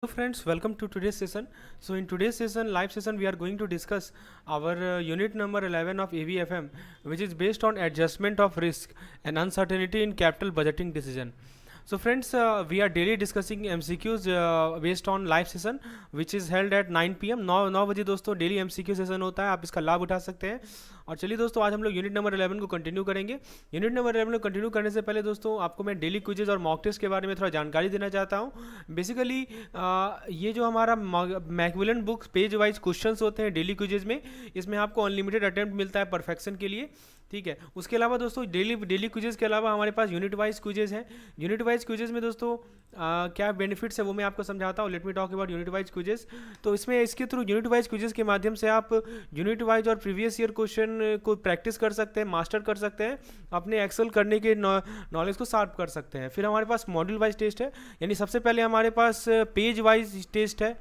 Hello friends, welcome to today's session. So in today's session, live session, we are going to discuss our unit number 11 of AVFM, which is based on adjustment of risk and uncertainty in capital budgeting decision. So friends, we are daily discussing MCQs based on live session, which is held at 9 p.m. 9 बजे दोस्तों daily MCQ session होता है, आप इसका लाभ उठा सकते हैं. और चलिए दोस्तों, आज हम लोग यूनिट नंबर 11 को कंटिन्यू करेंगे. यूनिट नंबर 11 को कंटिन्यू करने से पहले दोस्तों आपको मैं डेली क्विजेज और मॉक टेस्ट के बारे में थोड़ा जानकारी देना चाहता हूँ. बेसिकली ये जो हमारा Macmillan book page wise questions होते हैं डेली क्विजेज में, इसमें आपको अनलिमिटेड अटेम्प्ट मिलता है परफेक्शन के लिए. ठीक है. उसके अलावा दोस्तों डेली क्विजेज के अलावा हमारे पास यूनिट वाइज क्विजेज हैं. यूनिट वाइज क्विजेज में दोस्तों क्या बेनिफिट्स है वो मैं आपको समझाता हूँ. Let me talk about unit wise quizzes. तो इसमें इसके थ्रू यूनिट वाइज क्विजेज के माध्यम से आप यूनिट वाइज और प्रीवियस ईयर क्वेश्चन को प्रैक्टिस कर सकते हैं, मास्टर कर सकते हैं, अपने एक्सेल करने के नॉलेज को शार्प कर सकते हैं. फिर हमारे पास मॉड्यूल वाइज टेस्ट है, यानी सबसे पहले हमारे पास पेज वाइज टेस्ट है.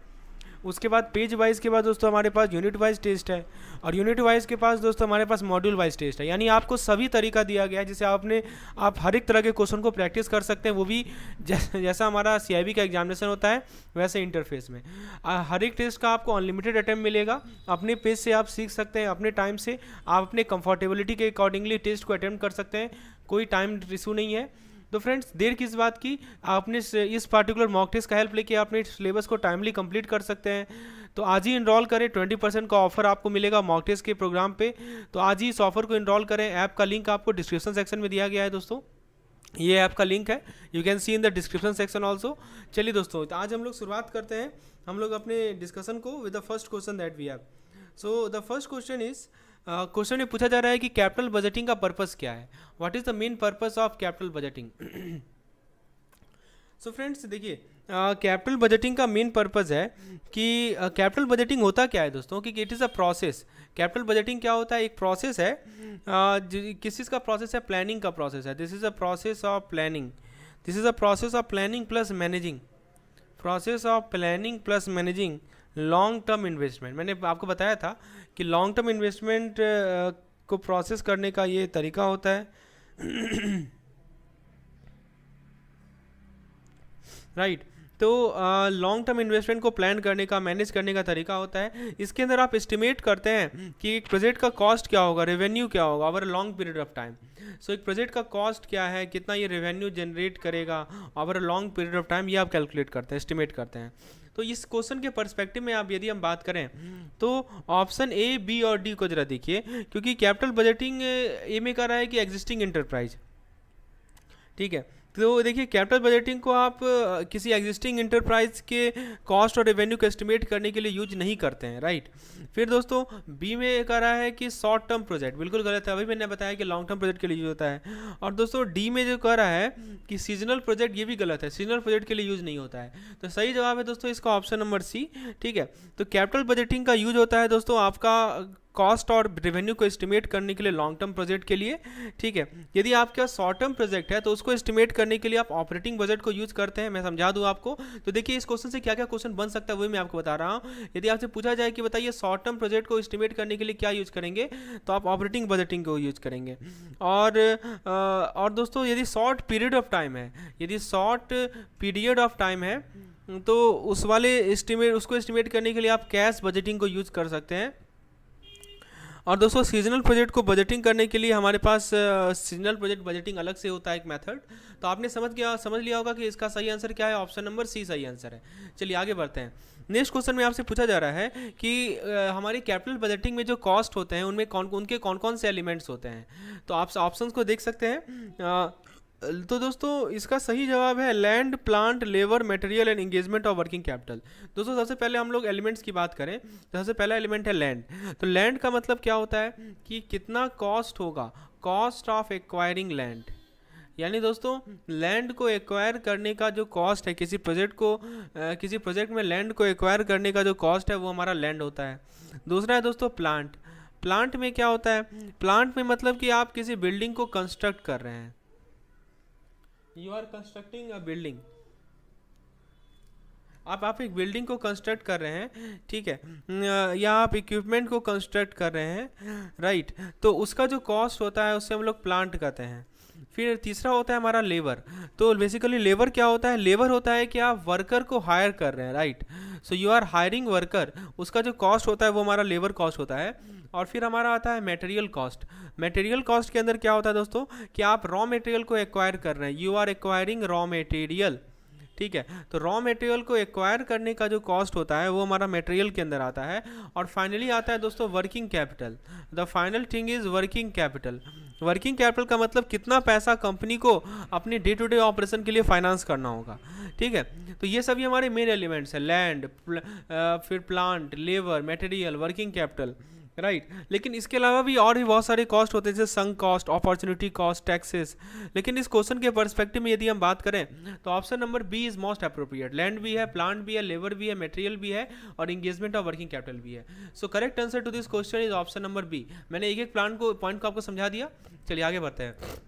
उसके बाद पेज वाइज के बाद दोस्तों हमारे पास यूनिट वाइज टेस्ट है, और यूनिट वाइज के पास दोस्तों हमारे पास मॉड्यूल वाइज टेस्ट है. यानी आपको सभी तरीका दिया गया है जिससे आप हर एक तरह के क्वेश्चन को प्रैक्टिस कर सकते हैं, वो भी जैसा हमारा CIB का एग्जामिनेशन होता है वैसे इंटरफेस में. हर एक टेस्ट का आपको अनलिमिटेड अटेम्प्ट मिलेगा. अपने पेज से आप सीख सकते हैं, अपने टाइम से आप अपने कंफर्टेबिलिटी के अकॉर्डिंगली टेस्ट को अटेम्प्ट कर सकते हैं. कोई टाइम इशू नहीं है. तो फ्रेंड्स, देर किस बात की, आपने इस पार्टिकुलर मॉक टेस्ट का हेल्प लेके अपने सिलेबस को टाइमली कंप्लीट कर सकते हैं. तो आज ही इनरोल करें. 20% का ऑफर आपको मिलेगा मॉक टेस्ट के प्रोग्राम पे. तो आज ही इस ऑफर को इनरोल करें. ऐप का लिंक आपको डिस्क्रिप्शन सेक्शन में दिया गया है दोस्तों. ये ऐप का लिंक है, you can see in the description section also. चलिए दोस्तों, तो आज हम लोग शुरुआत करते हैं हम लोग अपने डिस्कशन को with the first question that we have. So the first question is, question में पूछा जा रहा है कि कैपिटल बजटिंग का पर्पस क्या है. What is the main purpose of capital budgeting. So friends देखिए, कैपिटल बजटिंग का मेन पर्पस है कि कैपिटल बजटिंग होता क्या है दोस्तों, कि it is a process. Capital budgeting क्या होता है, एक प्रोसेस है. किस चीज़ का प्रोसेस है, प्लानिंग का प्रोसेस है. This is a process of planning. This is a process of planning plus managing. Process of planning plus managing long term investment. मैंने आपको बताया था कि लॉन्ग टर्म इन्वेस्टमेंट को प्रोसेस करने का ये तरीका होता है. राइट. तो लॉन्ग टर्म इन्वेस्टमेंट को प्लान करने का, मैनेज करने का तरीका होता है. इसके अंदर आप एस्टिमेट करते हैं कि एक प्रोजेक्ट का कॉस्ट क्या होगा, रेवेन्यू क्या होगा over a long period of time. So एक प्रोजेक्ट का कॉस्ट क्या है, कितना ये रेवेन्यू जनरेट करेगा over a long period of time, ये आप कैलकुलेट करते हैं, एस्टिमेट करते हैं. तो इस क्वेश्चन के पर्सपेक्टिव में आप यदि हम बात करें तो ऑप्शन A, B और D को जरा देखिए, क्योंकि कैपिटल बजटिंग ए में कर रहा है कि एग्जिस्टिंग इंटरप्राइज. ठीक है. तो देखिए, कैपिटल बजटिंग को आप किसी एग्जिस्टिंग इंटरप्राइज के कॉस्ट और रेवेन्यू को एस्टिमेट करने के लिए यूज नहीं करते हैं. राइट. फिर दोस्तों बी में कह रहा है कि शॉर्ट टर्म प्रोजेक्ट, बिल्कुल गलत है. अभी मैंने बताया कि लॉन्ग टर्म प्रोजेक्ट के लिए यूज होता है. और दोस्तों डी में जो कह रहा है कि सीजनल प्रोजेक्ट, ये भी गलत है. सीजनल प्रोजेक्ट के लिए यूज नहीं होता है. तो सही जवाब है दोस्तों इसका ऑप्शन नंबर C. ठीक है. तो कैपिटल बजटिंग का यूज होता है दोस्तों आपका कॉस्ट और रेवेन्यू को एस्टिमेट करने के लिए लॉन्ग टर्म प्रोजेक्ट के लिए. ठीक है. यदि आपका शॉर्ट टर्म प्रोजेक्ट है तो उसको एस्टिमेट करने के लिए आप ऑपरेटिंग बजट को यूज करते हैं. मैं समझा दूं आपको. तो देखिए, इस क्वेश्चन से क्या क्या क्वेश्चन बन सकता है वही मैं आपको बता रहा हूं. यदि आपसे पूछा जाए कि बताइए शॉर्ट टर्म प्रोजेक्ट को एस्टिमेट करने के लिए क्या यूज करेंगे, तो आप ऑपरेटिंग बजटिंग को यूज करेंगे. और दोस्तों यदि शॉर्ट पीरियड ऑफ टाइम है, यदि शॉर्ट पीरियड ऑफ टाइम है तो उस वाले उसको एस्टिमेट करने के लिए आप कैश बजटिंग को यूज कर सकते हैं. और दोस्तों सीजनल प्रोजेक्ट को बजटिंग करने के लिए हमारे पास सीजनल प्रोजेक्ट बजटिंग अलग से होता है, एक मेथड. तो आपने समझ लिया होगा कि इसका सही आंसर क्या है. ऑप्शन नंबर C सही आंसर है. चलिए आगे बढ़ते हैं. नेक्स्ट क्वेश्चन में आपसे पूछा जा रहा है कि हमारी कैपिटल बजटिंग में जो कॉस्ट होते हैं उनमें कौन कौन से एलिमेंट्स होते हैं. तो आप ऑप्शंस को देख सकते हैं. तो दोस्तों इसका सही जवाब है land, plant, labour, material and engagement of working capital. दोस्तों सबसे पहले हम लोग एलिमेंट्स की बात करें तो सबसे पहला एलिमेंट है लैंड. तो लैंड का मतलब क्या होता है कि कितना कॉस्ट होगा, कॉस्ट ऑफ एक्वायरिंग लैंड. यानी दोस्तों लैंड को एक्वायर करने का जो कॉस्ट है, किसी प्रोजेक्ट में लैंड को एक्वायर करने का जो कॉस्ट है वो हमारा लैंड होता है. दूसरा है दोस्तों प्लांट. प्लांट में क्या होता है, प्लांट में मतलब कि आप किसी बिल्डिंग को कंस्ट्रक्ट कर रहे हैं. You are constructing a building. आप एक बिल्डिंग को कंस्ट्रक्ट कर रहे हैं. ठीक है. या आप इक्विपमेंट को कंस्ट्रक्ट कर रहे हैं. राइट. तो उसका जो कॉस्ट होता है उससे हम लोग प्लांट कहते हैं. फिर तीसरा होता है हमारा लेबर। तो बेसिकली लेबर क्या होता है, लेबर होता है कि आप वर्कर को हायर कर रहे हैं, right. So you are hiring worker, उसका जो कॉस्ट होता है वो हमारा लेबर कॉस्ट होता है। और फिर हमारा आता है मटेरियल कॉस्ट। मटेरियल कॉस्ट के अंदर क्या होता है दोस्तों कि आप रॉ मटेरियल को एक्वायर कर रहे हैं, you are acquiring raw material, ठीक है। तो रॉ मटेरियल को एक्वायर करने का जो कॉस्ट होता है वो हमारा मटेरियल के अंदर आता है। और फाइनली आता है दोस्तों working capital. The final thing is working capital. Working capital का मतलब कितना पैसा कंपनी को अपने डे टू डे ऑपरेशन के लिए फाइनेंस करना होगा, ठीक है। तो ये सभी हमारे मेन एलिमेंट्स हैं, लैंड, फिर plant, labour, material, working capital, right. लेकिन इसके अलावा भी और भी बहुत सारे कॉस्ट होते हैं जैसे sunk cost, opportunity cost, taxes. लेकिन इस क्वेश्चन के पर्सपेक्टिव में यदि हम बात करें तो option number B is most appropriate. Land भी है, प्लांट भी है, लेबर भी है, मटेरियल भी है और इंगेजमेंट ऑफ वर्किंग कैपिटल भी है। So correct answer to this question is option number B. मैंने एक एक पॉइंट को आपको समझा दिया। चलिए आगे बढ़ते हैं।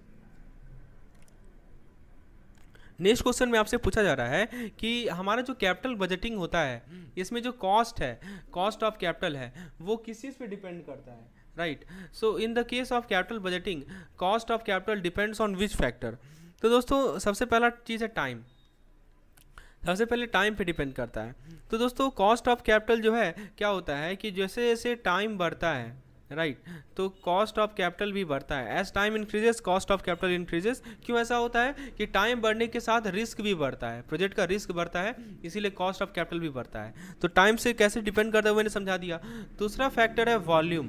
नेक्स्ट क्वेश्चन में आपसे पूछा जा रहा है कि हमारा जो कैपिटल बजटिंग होता है इसमें जो कॉस्ट है, कॉस्ट ऑफ कैपिटल है, वो किस चीज़ पे डिपेंड करता है, right. So in the case of capital budgeting cost of capital depends on which factor. तो दोस्तों सबसे पहला चीज़ है टाइम। सबसे पहले टाइम पे डिपेंड करता है। तो दोस्तों कॉस्ट ऑफ कैपिटल जो है क्या होता है कि जैसे जैसे टाइम बढ़ता है, राइट, तो कॉस्ट ऑफ कैपिटल भी बढ़ता है। As time increases cost of capital increases. क्यों ऐसा होता है कि टाइम बढ़ने के साथ रिस्क भी बढ़ता है, प्रोजेक्ट का रिस्क बढ़ता है, इसीलिए कॉस्ट ऑफ कैपिटल भी बढ़ता है। तो टाइम से कैसे डिपेंड करता है मैंने समझा दिया। दूसरा फैक्टर है वॉल्यूम।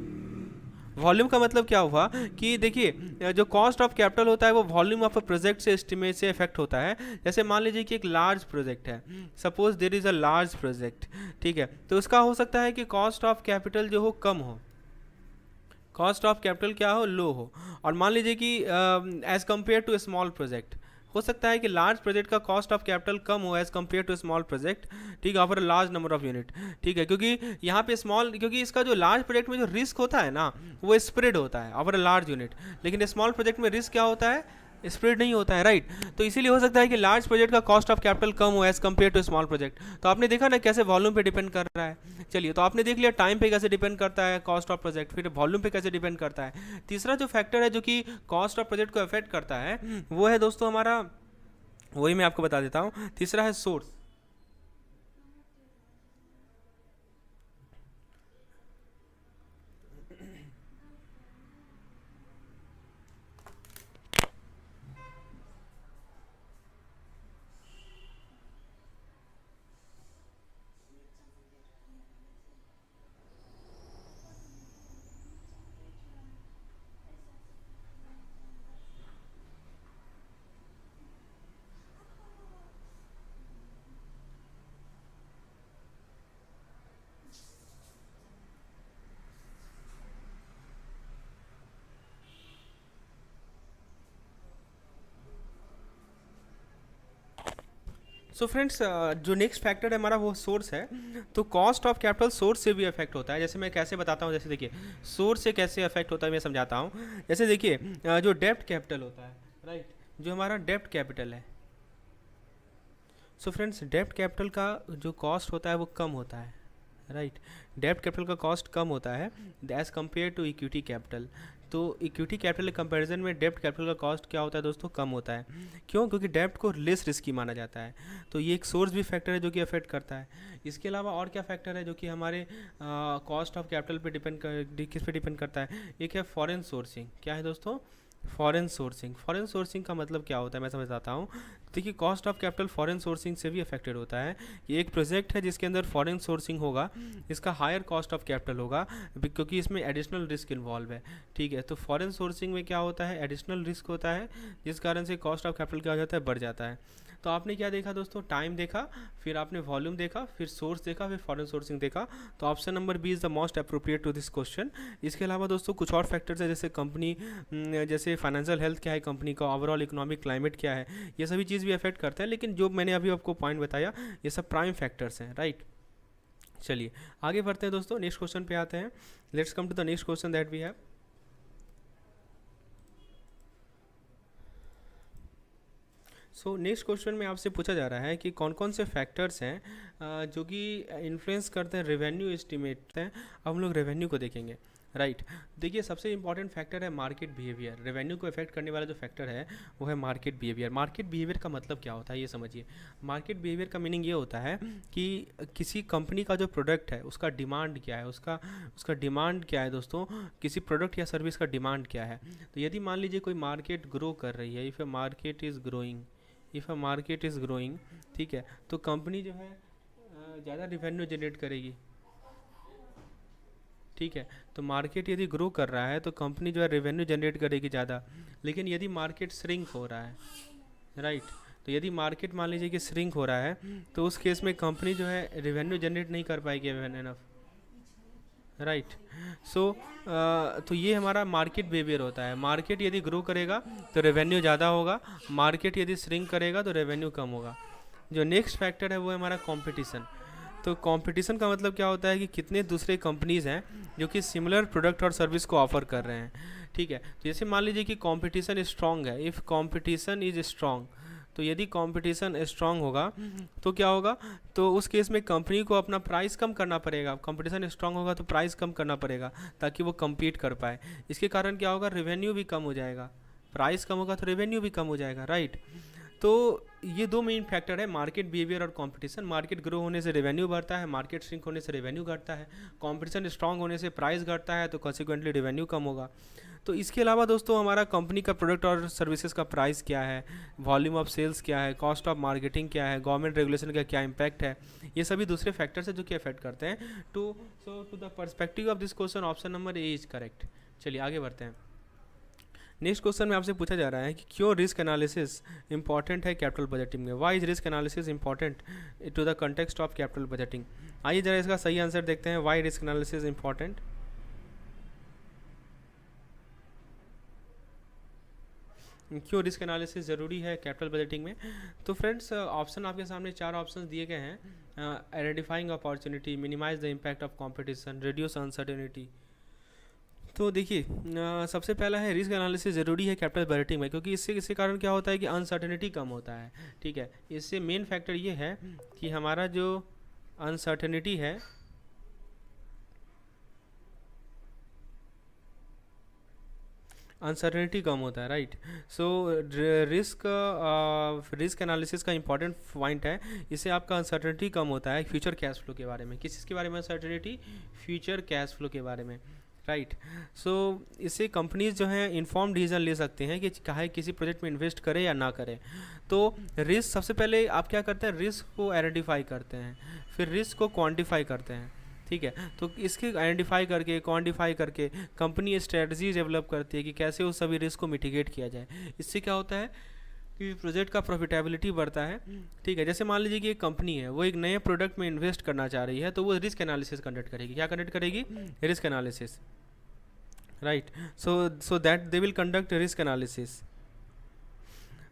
वॉल्यूम का मतलब क्या हुआ कि देखिए जो कॉस्ट ऑफ कैपिटल होता है वो वॉल्यूम ऑफ अ प्रोजेक्ट से एस्टिमेट से इफेक्ट होता है। जैसे मान लीजिए कि एक लार्ज प्रोजेक्ट है, suppose there is a large project, ठीक है, तो उसका हो सकता है कि कॉस्ट ऑफ कैपिटल जो हो कम हो, कॉस्ट ऑफ कैपिटल क्या हो, लो हो। और मान लीजिए कि as compare to small project हो सकता है कि लार्ज प्रोजेक्ट का कॉस्ट ऑफ कैपिटल कम हो as compare to small project, ठीक है, over large number of unit, ठीक है। क्योंकि यहाँ पे स्मॉल, क्योंकि इसका जो लार्ज प्रोजेक्ट में जो रिस्क होता है ना वो स्प्रेड होता है ओवर लार्ज यूनिट, लेकिन स्मॉल प्रोजेक्ट में रिस्क क्या होता है, स्प्रेड नहीं होता है, राइट। तो इसीलिए हो सकता है कि लार्ज प्रोजेक्ट का कॉस्ट ऑफ कैपिटल कम हो as compare to small project. तो आपने देखा ना कैसे वॉल्यूम पे डिपेंड कर रहा है। चलिए तो आपने देख लिया टाइम पे कैसे डिपेंड करता है कॉस्ट ऑफ प्रोजेक्ट, फिर वॉल्यूम पे कैसे डिपेंड करता है। तीसरा जो फैक्टर है जो कि कॉस्ट ऑफ प्रोजेक्ट को अफेक्ट करता है वो है दोस्तों हमारा, वही मैं आपको बता देता हूँ। तीसरा है सोर्स। सो फ्रेंड्स जो नेक्स्ट फैक्टर है हमारा वो सोर्स है। तो कॉस्ट ऑफ कैपिटल सोर्स से भी अफेक्ट होता है। जैसे मैं कैसे बताता हूँ, जैसे देखिए सोर्स से कैसे अफेक्ट होता है मैं समझाता हूँ। जैसे देखिए जो डेप्ट कैपिटल होता है, राइट, जो हमारा डेप्ट कैपिटल है। सो फ्रेंड्स डेप्ट कैपिटल का जो कॉस्ट होता है वो कम होता है, राइट। डेप्ट कैपिटल का कॉस्ट कम होता है as compare to equity capital. तो इक्विटी कैपिटल के कंपैरिजन में डेप्ट कैपिटल का कॉस्ट क्या होता है दोस्तों, कम होता है। क्यों? क्योंकि डेप्ट को लेस रिस्की माना जाता है। तो ये एक सोर्स भी फैक्टर है जो कि अफेक्ट करता है। इसके अलावा और क्या फैक्टर है जो कि हमारे कॉस्ट ऑफ कैपिटल पे किस पे डिपेंड करता है? एक है फॉरेन सोर्सिंग। क्या है दोस्तों? Foreign sourcing. फॉरेन सोर्सिंग का मतलब क्या होता है मैं समझाता हूँ। देखिए cost of capital foreign sourcing से भी अफेक्टेड होता है। ये एक प्रोजेक्ट है जिसके अंदर फॉरेन सोर्सिंग होगा, इसका हायर कॉस्ट ऑफ कैपिटल होगा क्योंकि इसमें एडिशनल रिस्क इन्वॉल्व है, ठीक है। तो फॉरेन सोर्सिंग में क्या होता है, एडिशनल रिस्क होता है जिस कारण से कॉस्ट ऑफ कैपिटल क्या हो जाता है, बढ़ जाता है। तो आपने क्या देखा दोस्तों, टाइम देखा, फिर आपने वॉल्यूम देखा, फिर सोर्स देखा, फिर फॉरेन सोर्सिंग देखा। तो option number B is the most appropriate to this question. इसके अलावा दोस्तों कुछ और फैक्टर्स है जैसे कंपनी, जैसे फाइनेंशियल हेल्थ क्या है कंपनी का, ओवरऑल इकोनॉमिक क्लाइमेट क्या है, ये सभी चीज़ भी अफेक्ट करते हैं। लेकिन जो मैंने अभी आपको पॉइंट बताया ये सब प्राइम फैक्टर्स हैं, राइट। चलिए आगे बढ़ते हैं दोस्तों, नेक्स्ट क्वेश्चन पे आते हैं। Let's come to the next question that we have. So next question में आपसे पूछा जा रहा है कि कौन कौन से फैक्टर्स हैं जो कि इन्फ्लुएंस करते हैं रेवेन्यू एस्टिमेट हैं। अब हम लोग रेवेन्यू को देखेंगे। राइट। देखिए सबसे इंपॉर्टेंट फैक्टर है मार्केट बिहेवियर। रेवेन्यू को इफेक्ट करने वाला जो फैक्टर है वो है मार्केट बिहेवियर। मार्केट बिहेवियर का मतलब क्या होता है ये समझिए। मार्केट बिहेवियर का मीनिंग ये होता है कि किसी कंपनी का जो प्रोडक्ट है उसका डिमांड क्या है, उसका उसका डिमांड क्या है दोस्तों, किसी प्रोडक्ट या सर्विस का डिमांड क्या है। तो यदि मान लीजिए कोई मार्केट ग्रो कर रही है, if A market is growing, if a market is growing, ठीक है, तो कंपनी जो है ज़्यादा रिवेन्यू जनरेट करेगी, ठीक है। तो मार्केट यदि ग्रो कर रहा है तो कंपनी जो है रेवेन्यू जनरेट करेगी ज़्यादा। लेकिन यदि मार्केट श्रिंक हो रहा है, राइट, तो यदि मार्केट मान लीजिए कि श्रिंक हो रहा है तो उस केस में कंपनी जो है रेवेन्यू जनरेट नहीं कर पाएगी एनफ, राइट। सो तो ये हमारा मार्केट बिहेवियर होता है। मार्केट यदि ग्रो करेगा तो रेवेन्यू ज़्यादा होगा, मार्केट यदि श्रिंक करेगा तो रेवेन्यू कम होगा। जो नेक्स्ट फैक्टर है वो है हमारा कंपटीशन। तो कंपटीशन का मतलब क्या होता है कि कितने दूसरे कंपनीज़ हैं जो कि सिमिलर प्रोडक्ट और सर्विस को ऑफर कर रहे हैं, ठीक है। तो जैसे मान लीजिए कि कंपटीशन स्ट्रांग है, इफ़ कंपटीशन इज स्ट्रांग, तो यदि कंपटीशन स्ट्रांग होगा तो क्या होगा, तो उस केस में कंपनी को अपना प्राइस कम करना पड़ेगा। कंपटीशन स्ट्रांग होगा तो प्राइस कम करना पड़ेगा ताकि वो कम्पीट कर पाए। इसके कारण क्या होगा, रेवेन्यू भी कम हो जाएगा। प्राइस कम होगा तो रेवेन्यू भी कम हो जाएगा, राइट। तो ये दो मेन फैक्टर है, मार्केट बिहेवियर और कंपटीशन। मार्केट ग्रो होने से रेवेन्यू बढ़ता है, मार्केट श्रिंक होने से रेवेन्यू घटता है, कंपटीशन स्ट्रांग होने से प्राइस घटता है तो कॉन्सिक्वेंटली रेवेन्यू कम होगा। तो इसके अलावा दोस्तों हमारा कंपनी का प्रोडक्ट और सर्विसेज का प्राइस क्या है, वॉल्यूम ऑफ सेल्स क्या है, कॉस्ट ऑफ मार्केटिंग क्या है, गवर्नमेंट रेगुलेशन का क्या इम्पैक्ट है, ये सभी दूसरे फैक्टर्स है जो कि अफेक्ट करते हैं। To the perspective of this question option number A is correct. चलिए आगे बढ़ते हैं। नेक्स्ट क्वेश्चन में आपसे पूछा जा रहा है कि क्यों रिस्क एनालिसिस इंपॉर्टेंट है कैपिटल बजटिंग में। Why is risk analysis important to the context of capital budgeting. आइए जरा इसका सही आंसर देखते हैं। वाई रिस्क एनालिसिस इंपॉर्टेंट, क्यों रिस्क एनालिसिस ज़रूरी है कैपिटल बजटिंग में। तो फ्रेंड्स ऑप्शन आपके सामने 4 ऑप्शन दिए गए हैं। Identifying opportunity, minimise the impact of competition, reduce uncertainty. तो देखिए सबसे पहला है रिस्क एनालिसिस ज़रूरी है कैपिटल बजटिंग में, क्योंकि इसके कारण क्या होता है कि अनसर्टेनिटी कम होता है, ठीक है। इससे मेन फैक्टर ये है कि हमारा जो अनसर्टेनिटी है, अनसर्टेनिटी कम होता है, राइट। सो रिस्क एनालिसिस का इंपॉर्टेंट पॉइंट है, इससे आपका अनसर्टेनिटी कम होता है फ्यूचर कैश फ्लो के बारे में। किस चीज़ के बारे में अनसर्टेनिटी, फ्यूचर कैश फ्लो के बारे में, राइट। सो इससे कंपनीज जो हैं इन्फॉर्म डिसीजन ले सकते हैं कि चाहे किसी प्रोजेक्ट में इन्वेस्ट करें या ना करें। तो रिस्क सबसे पहले आप क्या करते हैं, रिस्क को आइडेंटिफाई करते हैं, फिर रिस्क को क्वांटिफाई करते हैं, ठीक है। तो इसके आइडेंटिफाई करके क्वांटिफाई करके कंपनी स्ट्रेटजी डेवलप करती है कि कैसे उस सभी रिस्क को मिटिगेट किया जाए। इससे क्या होता है कि प्रोजेक्ट का प्रॉफिटेबिलिटी बढ़ता है, ठीक है। जैसे मान लीजिए कि एक कंपनी है, वो एक नए प्रोडक्ट में इन्वेस्ट करना चाह रही है, तो वो रिस्क एनालिसिस कंडक्ट करेगी। क्या कंडक्ट करेगी, risk analysis, right. So that they will conduct risk analysis.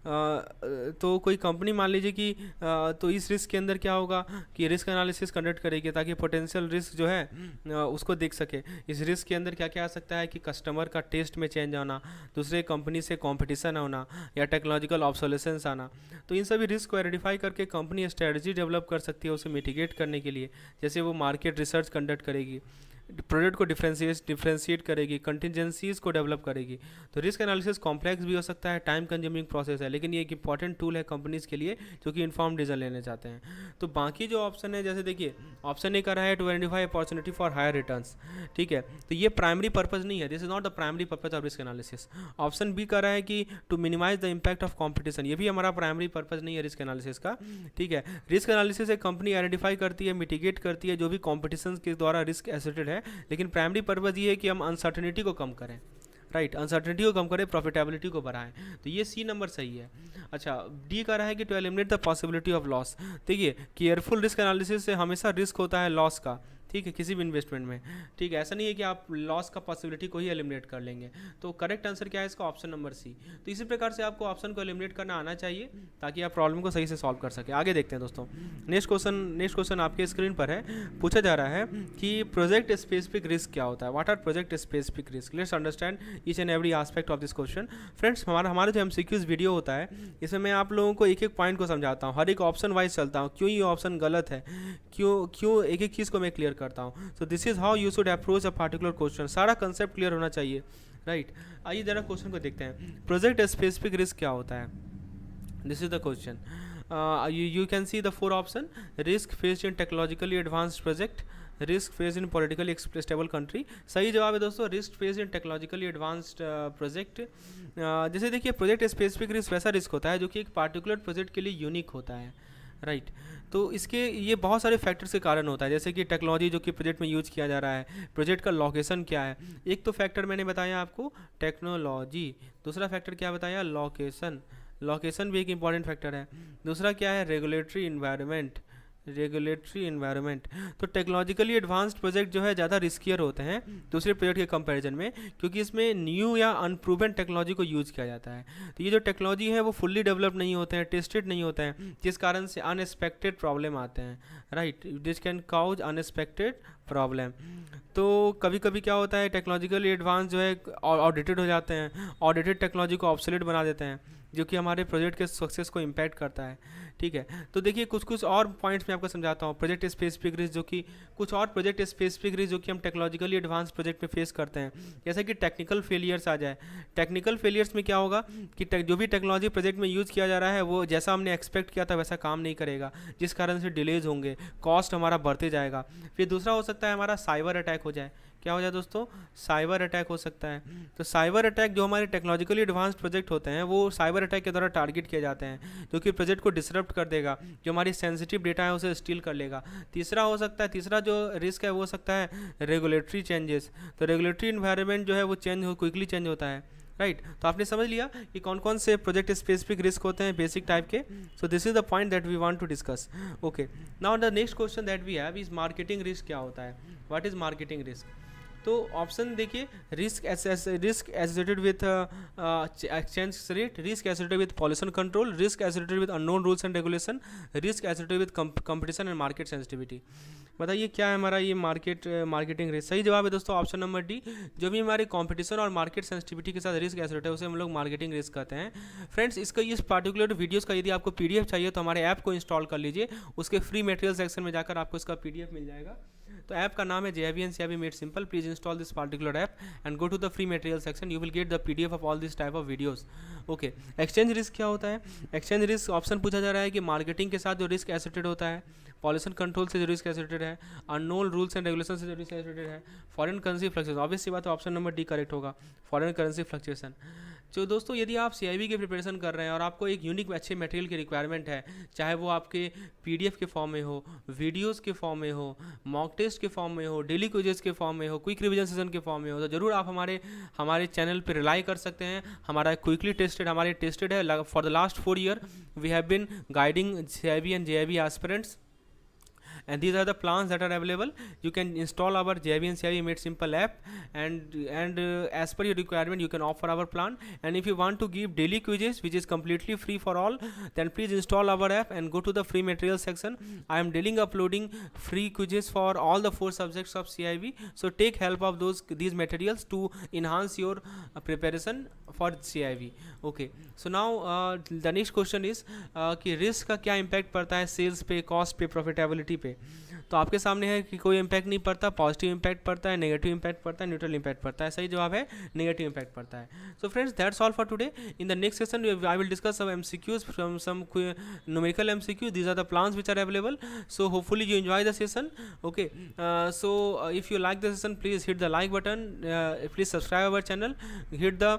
तो कोई कंपनी मान लीजिए कि तो इस रिस्क के अंदर क्या होगा कि रिस्क एनालिसिस कंडक्ट करेगी ताकि पोटेंशियल रिस्क जो है उसको देख सके। इस रिस्क के अंदर क्या क्या आ सकता है कि कस्टमर का टेस्ट में चेंज आना, दूसरे कंपनी से कंपटीशन होना, या टेक्नोलॉजिकल ऑब्सोलेसेंस आना। तो इन सभी रिस्क को आइडेंटिफाई करके कंपनी स्ट्रेटजी डेवलप कर सकती है उसे मिटिगेट करने के लिए। जैसे वो मार्केट रिसर्च कंडक्ट करेगी, प्रोडक्ट को डिफ्रेंशिएट करेगी, कंटिजेंसीज को डेवलप करेगी। तो रिस्क एनालिसिस कॉम्प्लेक्स भी हो सकता है, टाइम कंज्यूमिंग प्रोसेस है, लेकिन ये एक इंपॉर्टेंट टूल है कंपनीज के लिए जो कि इन्फॉर्म डिसीजन लेने चाहते हैं। तो बाकी जो ऑप्शन है, जैसे देखिए ऑप्शन ए कर रहा है to identify opportunity for higher returns, ठीक है। तो ये प्राइमरी पर्पज नहीं है, this is not the primary purpose of risk analysis. Option B कर रहा है कि to minimise the impact of competition, ये भी हमारा प्राइमरी पर्पज नहीं है रिस्क एनालिसिस का, ठीक है। रिस्क एनालिसिस एक कंपनी आइडेंटिफाई करती है, मिटिगेट करती है जो भी कॉम्पिटिशन के द्वारा रिस्क एसोसिएटेड है, लेकिन प्राइमरी पर्पज ये है कि हम अनसर्टेनिटी को कम करें, राइट। अनसर्टेनिटी को कम करें, प्रॉफिटेबिलिटी को बढ़ाएं। तो ये सी नंबर सही है। अच्छा, डी का रहा है कि to eliminate the possibility of loss. देखिए केयरफुल रिस्क एनालिसिस से हमेशा रिस्क होता है लॉस का, ठीक है, किसी भी इन्वेस्टमेंट में, ठीक है। ऐसा नहीं है कि आप लॉस का पॉसिबिलिटी को ही एलिमिनेट कर लेंगे। तो करेक्ट आंसर क्या है इसका, ऑप्शन नंबर सी। तो इसी प्रकार से आपको ऑप्शन को एलिमिनेट करना आना चाहिए ताकि आप प्रॉब्लम को सही से सॉल्व कर सके। आगे देखते हैं दोस्तों। नेक्स्ट क्वेश्चन आपके स्क्रीन पर है। पूछा जा रहा है कि प्रोजेक्ट स्पेसिफिक रिस्क क्या होता है। What are project specific risk. Let's understand each and every aspect of this question. Friends हमारा जो MCQs वीडियो होता है, इसमें मैं आप लोगों को एक एक पॉइंट को समझाता हूँ, हर एक ऑप्शन वाइज चलता हूँ, क्यों ये ऑप्शन गलत है, क्यों एक एक चीज़ को मैं क्लियर करता हूँ. सो this is how you should approach a particular question. सारा कंसेप्ट क्लियर होना चाहिए, राइट. आइए जरा क्वेश्चन को देखते हैं. प्रोजेक्ट स्पेसिफिक रिस्क क्या होता है? This is the question. You can see the 4 option. Risk faced in technologically advanced project, risk faced in politically stable country. सही जवाब है दोस्तों, risk faced in technologically advanced project. जैसे देखिए प्रोजेक्ट स्पेसिफिक रिस्क वैसा रिस्क होता है जो कि एक पार्टिकुलर प्रोजेक्ट के लिए यूनिक होता है, राइट. तो इसके ये बहुत सारे फैक्टर्स के कारण होता है, जैसे कि टेक्नोलॉजी जो कि प्रोजेक्ट में यूज़ किया जा रहा है, प्रोजेक्ट का लोकेशन क्या है. एक तो फैक्टर मैंने बताया आपको टेक्नोलॉजी, दूसरा फैक्टर क्या बताया, लोकेशन. लोकेशन भी एक इंपॉर्टेंट फैक्टर है. दूसरा क्या है, रेगुलेटरी इन्वायरमेंट. तो टेक्नोलॉजिकली एडवांस्ड प्रोजेक्ट जो है ज़्यादा रिस्कियर होते हैं दूसरे प्रोजेक्ट के कंपैरिजन में, क्योंकि इसमें न्यू या अनप्रूवन टेक्नोलॉजी को यूज़ किया जाता है. तो ये जो टेक्नोलॉजी है वो फुल्ली डेवलप नहीं होते हैं, टेस्टेड नहीं होते हैं, जिस कारण से अनएक्सपेक्टेड प्रॉब्लम आते हैं, right. This can cause unexpected problem. तो कभी कभी क्या होता है, टेक्नोलॉजिकली एडवांस जो है ऑडिटेड हो जाते हैं, ऑडिटेड टेक्नोलॉजी को ऑब्सोलेट बना देते हैं, जो कि हमारे प्रोजेक्ट के सक्सेस को इम्पैक्ट करता है, ठीक है. तो देखिए कुछ और पॉइंट्स मैं आपको समझाता हूँ. प्रोजेक्ट स्पेसिफिक रिस्क, जो कि कुछ और प्रोजेक्ट स्पेसिफिक रिस्क जो कि हम टेक्नोलॉजिकली एडवांस प्रोजेक्ट में फेस करते हैं, जैसे कि टेक्निकल फेलियर्स आ जाए. टेक्निकल फेलियर्स में क्या होगा कि जो भी टेक्नोलॉजी प्रोजेक्ट में यूज़ किया जा रहा है वो जैसा हमने एक्सपेक्ट किया था वैसा काम नहीं करेगा, जिस कारण से डिलेज होंगे, कॉस्ट हमारा बढ़ते जाएगा. फिर दूसरा हो सकता है हमारा साइबर अटैक हो जाए. क्या हो जाए दोस्तों, साइबर अटैक हो सकता है. तो साइबर अटैक जो हमारे टेक्नोलॉजिकली एडवांस्ड प्रोजेक्ट होते हैं वो साइबर अटैक के द्वारा टारगेट किए जाते हैं, जो कि प्रोजेक्ट को डिसरप्ट कर देगा, जो हमारी सेंसिटिव डेटा है उसे स्टील कर लेगा. तीसरा हो सकता है, तीसरा जो रिस्क है वो हो सकता है रेगुलेटरी चेंजेस. तो रेगुलेटरी इन्वायरमेंट जो है वो क्विकली चेंज होता है, राइट. तो आपने समझ लिया कि कौन कौन से प्रोजेक्ट स्पेसिफिक रिस्क होते हैं बेसिक टाइप के. So this is the point that we want to discuss. Okay, now the next question that we have is marketing risk क्या होता है, व्हाट इज मार्केटिंग रिस्क. तो ऑप्शन देखिए, risk associated with exchange rate, risk associated with pollution control, risk associated with unknown rules and regulation, risk associated with competition and market sensitivity. बताइए क्या है हमारा ये मार्केटिंग रिस्क. सही जवाब है दोस्तों ऑप्शन नंबर डी. जो भी हमारे कंपटीशन और मार्केट सेंसिटिविटी के साथ रिस्क एसोसिएटेड है उसे हम लोग मार्केटिंग रिस्क कहते हैं. फ्रेंड्स इसका इस पार्टिकुलर वीडियोस का यदि आपको पीडीएफ चाहिए तो हमारे ऐप को इंस्टॉल कर लीजिए, उसके फ्री मटेरियल सेक्शन में जाकर आपको इसका पीडीएफ मिल जाएगा. तो ऐप का नाम है JIVN CIB made simple. Please install this particular app and go to the free material section, you will get the PDF of all this type of videos. Okay, exchange risk क्या होता है. Exchange risk option पूछा जा रहा है कि marketing के साथ जो रिस्क एसोसिएटेड होता है, पॉल्यूशन कंट्रोल से जो रिस्क एसोसिएटेड है, अननोन रूल्स एंड रेगुलेशन से जो रिस्क एसोसिएटेड है, फॉरेन करेंसी फ्लक्चुएशन. ऑब्वियस सी बात है ऑप्शन नंबर डी करेक्ट होगा, फॉरेन करेंसी फ्लक्चुएशन. तो दोस्तों यदि आप CIB की प्रिपरेशन कर रहे हैं और आपको एक यूनिक अच्छे मटेरियल की रिक्वायरमेंट है, चाहे वो आपके PDF के फॉर्म में हो, वीडियोस के फॉर्म में हो, मॉक टेस्ट के फॉर्म में हो, डेली क्विजेस के फॉर्म में हो, क्विक रिवीजन सेशन के फॉर्म में हो, तो जरूर आप हमारे चैनल पर रिलाई कर सकते हैं. हमारा क्विकली टेस्टेड है for the last 4 year we have been guiding CIB and JIB aspirants. And these are the plans that are available. You can install our JIVN CIB made simple app, and as per your requirement you can offer our plan. And if you want to give daily quizzes which is completely free for all, then please install our app and go to the free material section. I am daily uploading free quizzes for all the 4 subjects of CIB, so take help of these materials to enhance your preparation for CIB. Okay, so now the next question is कि risk का क्या impact पड़ता है sales पे, cost पे, profitability पे. तो आपके सामने है कि कोई इम्पैक्ट नहीं पड़ता, पॉजिटिव इम्पैक्ट पड़ता है, नेगेटिव इम्पैक्ट पड़ता है, न्यूट्रल इम्पैक्ट पड़ता है. सही जवाब है नेगेटिव इम्पैक्ट पड़ता है. So friends that's all for today. In the next session I will discuss some MCQs from some numerical MCQ. These are the plans which are available, so hopefully you enjoy the session. Okay, so if you like the session, please hit the like button, please subscribe our channel, hit the